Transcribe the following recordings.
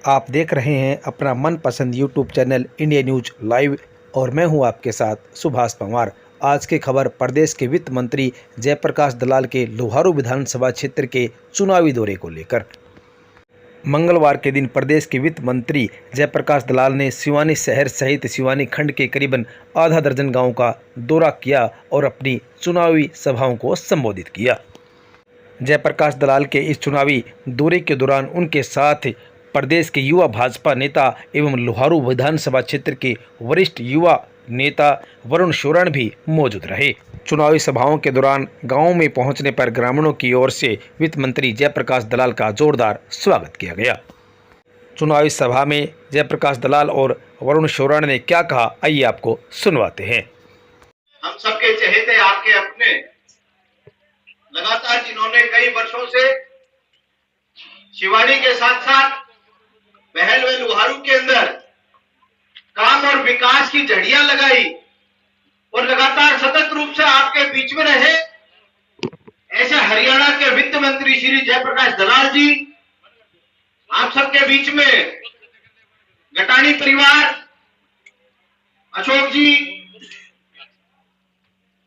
आप देख रहे हैं अपना मनपसंद YouTube channel India news live और मैं हूं आपके साथ सुभाष पंवार। आज की खबर प्रदेश के वित्त मंत्री जयप्रकाश दलाल के लोहारू विधानसभा क्षेत्र के चुनावी दौरे को लेकर। मंगलवार के दिन प्रदेश के वित्त मंत्री जयप्रकाश दलाल ने सिवानी शहर सहित सिवानी खंड के करीबन आधा दर्जन गाँव का दौरा किया और अपनी चुनावी सभाओं को संबोधित किया। जयप्रकाश दलाल के इस चुनावी दौरे के दौरान उनके साथ प्रदेश के युवा भाजपा नेता एवं लोहारू विधानसभा क्षेत्र के वरिष्ठ युवा नेता वरुण शोरण भी मौजूद रहे। चुनावी सभाओं के दौरान गांवों में पहुंचने पर ग्रामीणों की ओर से वित्त मंत्री जयप्रकाश दलाल का जोरदार स्वागत किया गया। चुनावी सभा में जयप्रकाश दलाल और वरुण शोरण ने क्या कहा, आइए आपको सुनवाते हैं। हम सबके चहेते आपके अपने लगातार जिन्होंने कई वर्षों से शिवानी के साथ साथ बहल व लोहारू के अंदर काम और विकास की जड़ियां लगाई और लगातार सतत रूप से आपके बीच में रहे, ऐसे हरियाणा के वित्त मंत्री श्री जयप्रकाश दलाल जी आप सबके बीच में गटानी परिवार, अशोक जी,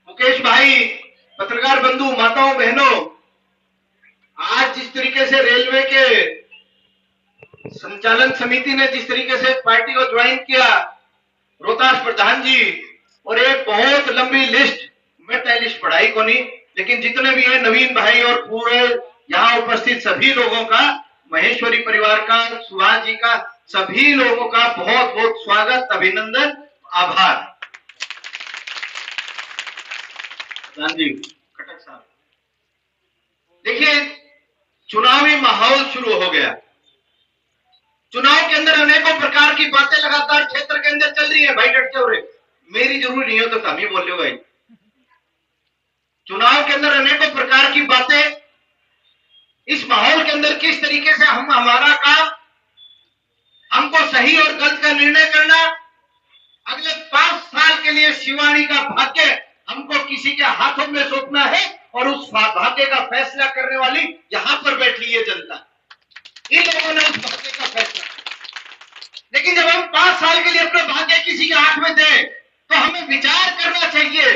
मुकेश भाई, पत्रकार बंधु, माताओं बहनों, आज जिस तरीके से रेलवे के संचालन समिति ने जिस तरीके से पार्टी को ज्वाइन किया, रोहतास प्रधान जी, और एक बहुत लंबी लिस्ट, मैं तय लिस्ट पढ़ाई को नहीं, लेकिन जितने भी हैं नवीन भाई और पूरे यहाँ उपस्थित सभी लोगों का, महेश्वरी परिवार का, सुभाष जी का, सभी लोगों का बहुत बहुत स्वागत, अभिनंदन, आभार। जी खटक साहब, देखिए चुनावी माहौल शुरू हो गया। चुनाव के अंदर अनेकों प्रकार की बातें लगातार क्षेत्र के अंदर चल रही है। भाई डट जाओ रे, मेरी जरूरी नहीं हो तो कम ही बोल लो भाई। चुनाव के अंदर अनेकों प्रकार की बातें, इस माहौल के अंदर किस तरीके से हम हमारा काम, हमको सही और गलत का निर्णय करना, अगले 5 साल के लिए शिवानी का भाग्य हमको किसी के हाथों में सौंपना है और उस भाग्य का फैसला करने वाली यहां पर बैठी है जनता। इन लोगों ने उस भाग्य का फैसला, लेकिन जब हम 5 साल के लिए अपना भाग्य किसी के हाथ में दें तो हमें विचार करना चाहिए,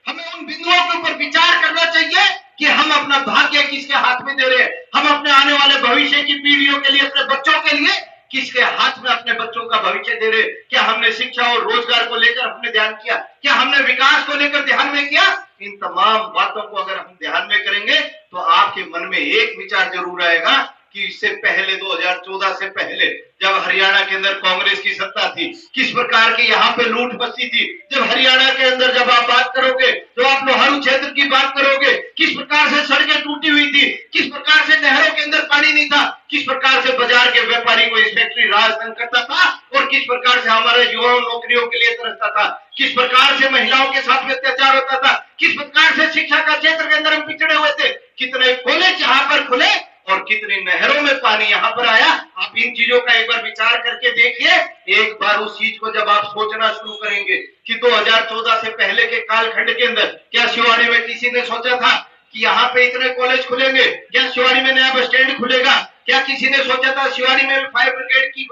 हमें उन बिंदुओं के ऊपर विचार करना चाहिए कि हम अपना भाग्य किसके हाथ में दे रहे हैं। हम अपने आने वाले भविष्य की पीढ़ियों के लिए, अपने बच्चों के लिए किसके हाथ में अपने बच्चों का भविष्य दे रहे। क्या हमने शिक्षा और रोजगार को लेकर हमने ध्यान किया? क्या हमने विकास को लेकर ध्यान में किया? इन तमाम बातों को अगर हम ध्यान में करेंगे तो आपके मन में एक विचार जरूर आएगा कि इससे पहले 2014 से पहले जब हरियाणा के अंदर कांग्रेस की सत्ता थी, किस प्रकार की यहाँ पे लूट बस्ती थी। जब हरियाणा के अंदर जब आप बात करोगे, तो आप लोहारू क्षेत्र की बात करोगे, किस प्रकार से सड़कें टूटी हुई थी, किस प्रकार से नहरों के अंदर पानी नहीं था, किस प्रकार से बाजार के व्यापारी को इस फैक्ट्री राज तंग करता था और किस प्रकार से हमारे युवाओं नौकरियों के लिए तरसता था, किस प्रकार से महिलाओं के साथ में अत्याचार होता था, किस प्रकार से शिक्षा का क्षेत्र के अंदर हम पिछड़े हुए थे, कितने कॉलेज यहाँ पर खुले और कितनी नहरों में पानी यहां पर आया। आप इन चीजों का एक बार विचार करके देखिए। एक बार उस चीज को जब आप सोचना शुरू करेंगे कि 2014 से पहले के कालखंड के अंदर क्या शिवानी में किसी ने सोचा था कि यहाँ पे इतने कॉलेज खुलेंगे, क्या शिवानी में नया बस स्टैंड खुलेगा, क्या किसी ने सोचा था शिवानी में फायर ब्रिगेड की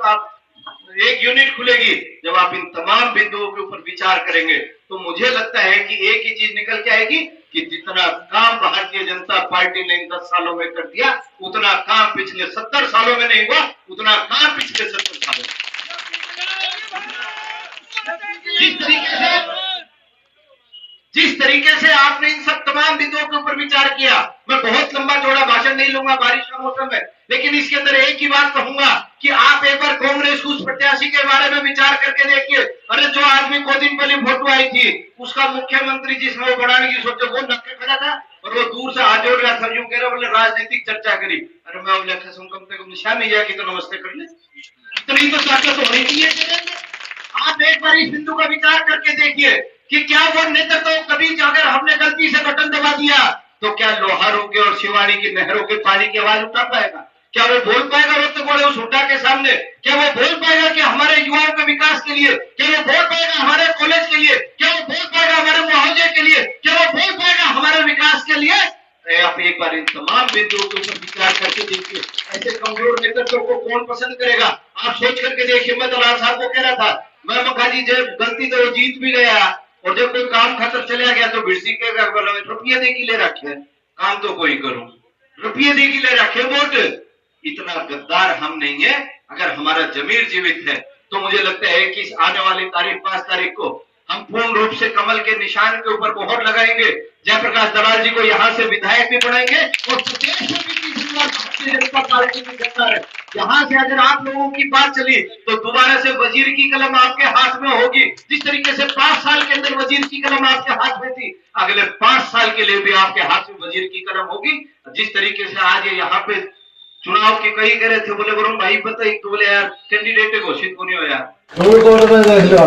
एक यूनिट खुलेगी। जब आप इन तमाम बिंदुओं के ऊपर विचार करेंगे तो मुझे लगता है कि एक ही चीज निकल के आएगी कि जितना काम भारतीय जनता पार्टी ने इन 10 सालों में कर दिया, उतना काम पिछले 70 सालों में नहीं हुआ, उतना काम पिछले 70 सालों में। जिस तरीके से आपने इन सब तमाम बिंदुओं के ऊपर विचार किया, मैं बहुत लंबा चौड़ा भाषण नहीं लूंगा, बारिश का मौसम है, लेकिन इसके अंदर एक ही बात कहूंगा कि आप एक बार कांग्रेस उस प्रत्याशी के बारे में विचार करके देखिए। अरे जो आदमी को दिन पहले फोटो आई थी, उसका मुख्यमंत्री जिसने वो बढ़ाने की सोचे, वो नक्के खड़ा था और वो दूर से हाथ जोड़ रहा था, यूं कह रहा बोले राजनीतिक चर्चा करी। अरे मैं बोले कम से कम निशान नहीं जाएगी तो नमस्ते कर ले, इतनी तो ताकत होनी चाहिए। आप एक बार इस बिंदु का विचार करके देखिए कि क्या वो नेतृत्व तो कभी अगर हमने गलती से बटन दबा दिया तो क्या लोहारू के और शिवानी की नहरों के पानी की आवाज उठा पाएगा? क्या वो बोल पाएगा वक्त बोले उस हुड्डा के सामने? क्या वो बोल पाएगा कि हमारे युवाओं के विकास के लिए? क्या वो बोल पाएगा हमारे कॉलेज के लिए? क्या वो बोल पाएगा हमारे मुआवजे के लिए? क्या वो बोल पाएगा हमारे विकास के लिए? आप एक बार इन तमाम बिंदुओं के ऊपर विचार करके देखिए। ऐसे कमजोर नेतृत्व को कौन पसंद करेगा? आप सोच करके देखिए। मैं दलाल साहब को कह रहा था, मैं मखा जी जब गलती तो वो जीत भी गया और जब कोई काम खतर चला गया तो भिड़सी के रुपये दे की ले रखे, काम तो कोई करूं, रुपये दे की ले रखे वोट। इतना गद्दार हम नहीं है। अगर हमारा जमीर जीवित है तो मुझे लगता है कि इस आने वाली तारीख 5 तारीख को हम पूर्ण रूप से कमल के निशान के ऊपर मोहर लगाएंगे। जयप्रकाश दलाल जी को यहां से विधायक भी बनाएंगे और प्रदेश में भी तीसरी बार भारतीय जनता पार्टी की सरकार है। यहां से अगर आप लोगों की बात चली तो दोबारा से वजीर की कलम आपके हाथ में होगी। जिस तरीके से 5 साल के अंदर वजीर की कलम आपके हाथ में थी, अगले 5 साल के लिए भी आपके हाथ में वजीर की कलम होगी। जिस तरीके से आज ये यहाँ पे चुनाव की कही करे थे, बोले वरुण भाई पता ही तो बोले यार कैंडिडेट घोषित को नहीं हो यार, कोर्ट में देख लो,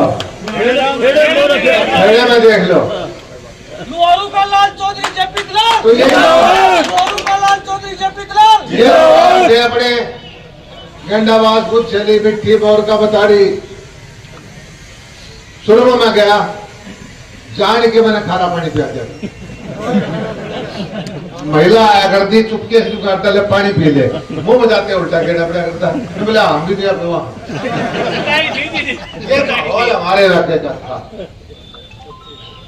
में देख लो। लुहारू का लाल चौधरी जेपी दलाल, तो ये लुहारू का लाल चौधरी जेपी दलाल, ये अपने गंडाबाज खुद चली मिट्टी बोर का बताड़ी शुरू में गया, जान के मैंने खारा पानी पिया दिया। महिला आया करती चुपके से करता ले पानी पी ले, मुंह बजाते उल्टा गेड़ा बड़ा करता, बोला हम भी दिया ये माहौल हमारे इलाके का था।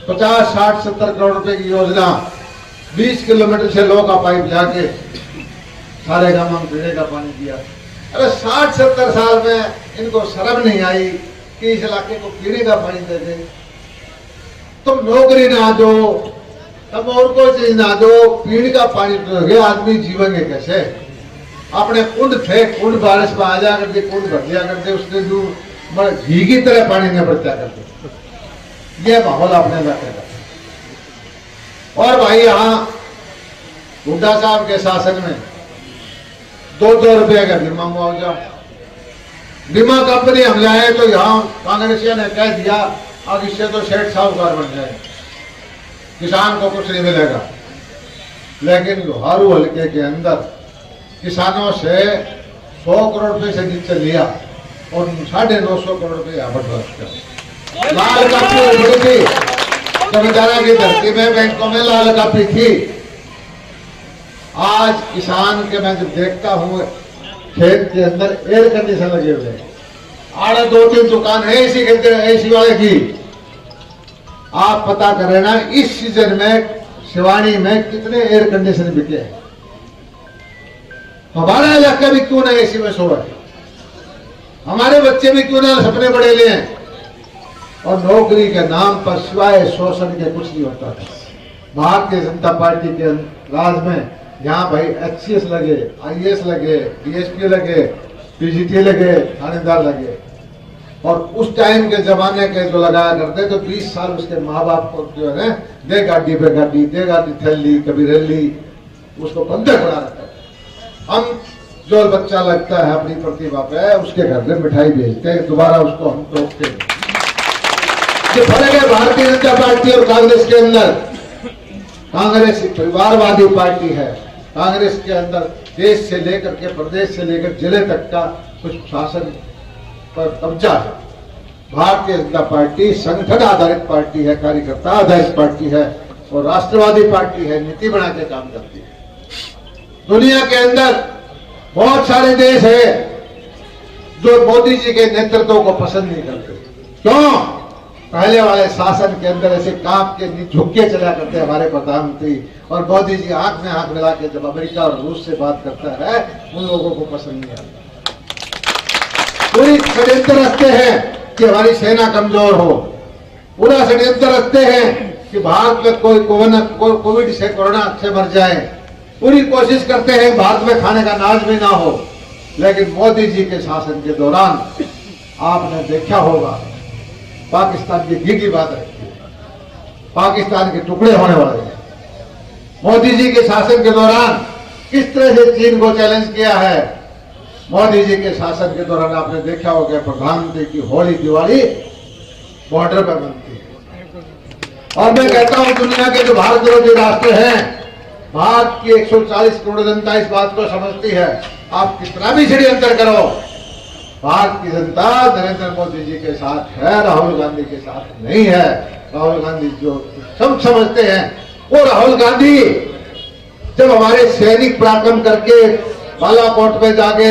50, 60, 70 करोड़ रुपए की योजना 20 किलोमीटर से लोग का पाइप जाके सारे गांव में पीने का पानी दिया। अरे 60-70 साल में इनको शर्म नहीं आई कि इस इलाके को पीने का पानी दे दे। तुम नौकरी ना दो, तब और कोई चीज ना दो, पीने का पानी दोगे, आदमी जीवेंगे कैसे? अपने कुंड थे, कुंड बारिश में आ जा करते, कुंड भर दिया करते, उसने जो घी की तरह पानी नहीं बरता करते। ये माहौल अपने इलाके का। और भाई यहाँ हुड्डा साहब के शासन में 2-2 रुपये का बीमा मुआवजा, बीमा कंपनी हम जाए तो यहाँ कांग्रेसियों ने कह दिया अब इससे तो सेठ साहूकार बन जाए, किसान को कुछ नहीं मिलेगा। लेकिन लोहारू हल्के के अंदर किसानों से 100 करोड़ रुपए से नीचे लिया और 950 करोड़ रुपए यहाँ पर लाल कापी उभरी थी जमींदारा की धरती में, बैंकों में लाल कापी थी। आज किसान के मैं जब देखता हूँ खेत के अंदर एयर कंडीशन लगे हुए, आड़े 2-3 दुकान है इसी के एसी वाले की। आप पता करें ना इस सीजन में शिवानी में कितने एयर कंडीशन बिके हैं। हमारा इलाका भी क्यों ना एसी में सोए, हमारे बच्चे भी क्यों ना सपने बड़े लिए। और नौकरी के नाम पर सिवाय शोषण के कुछ नहीं होता था। भारतीय जनता पार्टी के राज में यहाँ भाई HCS लगे, IAS लगे, DSP लगे, PGT लगे, थानेदार लगे। और उस टाइम के जमाने के जो लगाया करते तो 20 साल उसके माँ बाप को जो है दे गाड़ी पे गाड़ी, दे गाड़ी थैली, कभी रैली, उसको बंदर बना रखा है। हम जो बच्चा लगता है अपनी प्रतिभा पे उसके घर में मिठाई भेजते हैं, दोबारा उसको हम टोकते हैं। ये फर्क है भारतीय जनता पार्टी और कांग्रेस के अंदर। कांग्रेस परिवारवादी पार्टी है। कांग्रेस के अंदर देश से लेकर के प्रदेश से लेकर जिले तक का कुछ शासन पर कब्जा है। भारतीय जनता पार्टी संगठन आधारित पार्टी है, कार्यकर्ता आधारित पार्टी है और राष्ट्रवादी पार्टी है, नीति बना के काम करती है। दुनिया के अंदर बहुत सारे देश है जो मोदी जी के नेतृत्व को पसंद नहीं करते। क्यों? पहले वाले शासन के अंदर ऐसे कांप के झुक के चला करते हमारे प्रधानमंत्री, और मोदी जी आंख में आंख मिला के जब अमेरिका और रूस से बात करता है उन लोगों को पसंद नहीं आता। पूरी षड्यंत्र रचते हैं कि हमारी सेना कमजोर हो, पूरा षड्यंत्र रचते हैं कि भारत में कोई कोविड से कोरोना से मर जाए, पूरी कोशिश करते हैं भारत में खाने का अनाज भी ना हो। लेकिन मोदी जी के शासन के दौरान आपने देखा होगा पाकिस्तान की घी की बात है, पाकिस्तान के टुकड़े होने वाले हैं। मोदी जी के शासन के दौरान किस तरह से चीन को चैलेंज किया है। मोदी जी के शासन के दौरान आपने देखा होगा प्रधानमंत्री की होली दिवाली बॉर्डर पर बनती है। और मैं कहता हूं दुनिया के जो भारत विरोधी राष्ट्र हैं, भारत की 140 करोड़ जनता इस बात को समझती है। आप कितना भी षड्यंत्र करो, भारत की जनता नरेंद्र मोदी जी के साथ है, राहुल गांधी के साथ नहीं है। राहुल गांधी जो सब समझते हैं वो राहुल गांधी जब हमारे सैनिक पराक्रम करके बालाकोट में जाके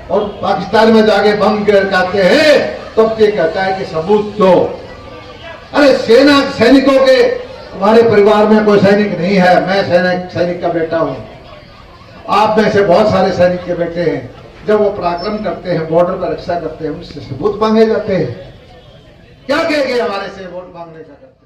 और पाकिस्तान में जाके बम गिराते हैं तब ये कहता है कि सबूत दो। अरे सैनिकों के हमारे परिवार में कोई सैनिक नहीं है, मैं सैनिक का बेटा हूं, आप में से बहुत सारे सैनिक के बेटे हैं। जब वो पराक्रम करते हैं, बॉर्डर पर रक्षा करते हैं, उनसे सबूत मांगे जाते हैं। क्या कह गए हमारे से वोट मांगने का करते हैं।